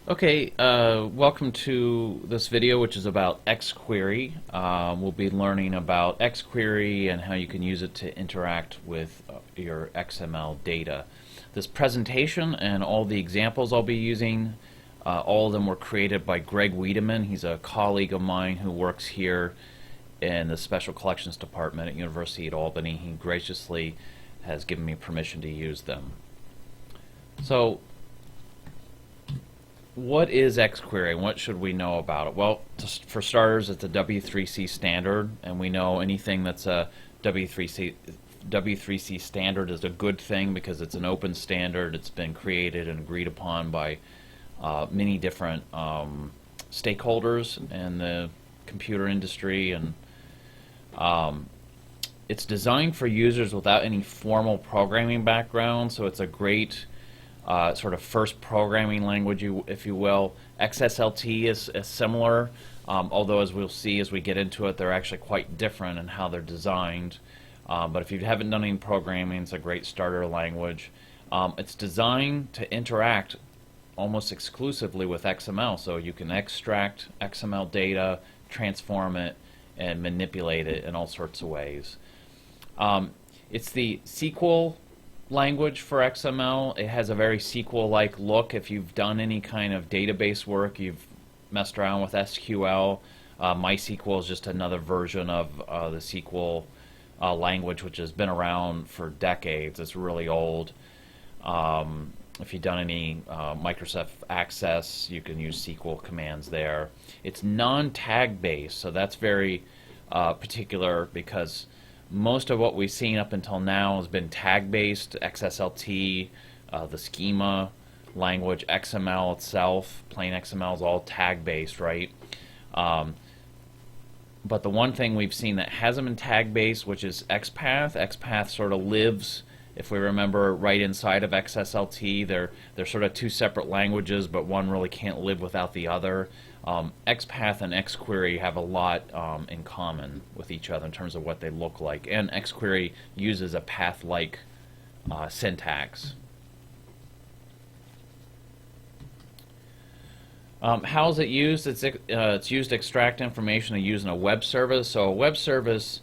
Okay, welcome to this video, which is about XQuery. We'll be learning about XQuery and how you can use it to interact with your XML data. This presentation and all the examples I'll be using, all of them were created by Greg Wiedemann. He's a colleague of mine who works here in the Special Collections Department at University at Albany. He graciously has given me permission to use them. So, what is XQuery and what should we know about it? Well, for starters, it's a W3C standard, and we know anything that's a W3C standard is a good thing because it's an open standard. It's been created and agreed upon by many different stakeholders in the computer industry, and it's designed for users without any formal programming background, so it's a great sort of first programming language, if you will. XSLT is similar, although as we'll see as we get into it, they're actually quite different in how they're designed. But if you haven't done any programming, it's a great starter language. It's designed to interact almost exclusively with XML, so you can extract XML data, transform it, and manipulate it in all sorts of ways. It's the SQL language for XML. It has a very SQL-like look. If you've done any kind of database work, you've messed around with SQL. MySQL is just another version of the SQL language, which has been around for decades. It's really old. If you've done any Microsoft Access, you can use SQL commands there. It's non-tag based, so that's very particular because most of what we've seen up until now has been tag-based, XSLT, the schema language, XML itself, plain XML is all tag-based, right? But the one thing we've seen that hasn't been tag-based, which is XPath. XPath sort of lives, if we remember, right inside of XSLT. They're sort of two separate languages, but one really can't live without the other. XPath and XQuery have a lot in common with each other in terms of what they look like, and XQuery uses a path-like syntax. How is it used? It's used to extract information and use in a web service. So a web service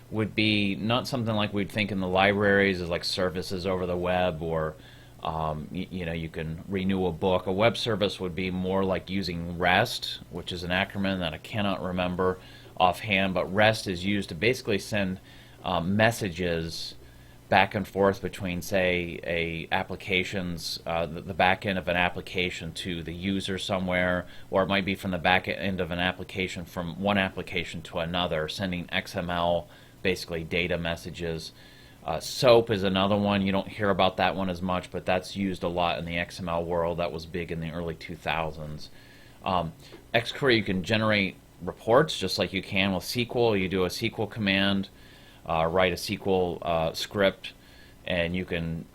would be not something like we'd think in the libraries as like services over the web, or you know, you can renew a book. A web service would be more like using REST, which is an acronym that I cannot remember offhand, but REST is used to basically send messages back and forth between, say, applications, the back end of an application to the user somewhere, or it might be from the back end of an application from one application to another, sending XML, basically data messages. SOAP is another one. You don't hear about that one as much, but that's used a lot in the XML world. That was big in the early 2000s. XQuery, you can generate reports just like you can with SQL. You do a SQL command, write a SQL script, and you can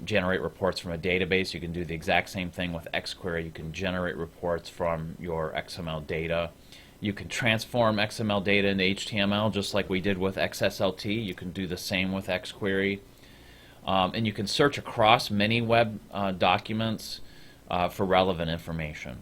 generate reports from a database. You can do the exact same thing with XQuery. You can generate reports from your XML data. You can transform XML data into HTML just like we did with XSLT. You can do the same with XQuery. And you can search across many web documents for relevant information.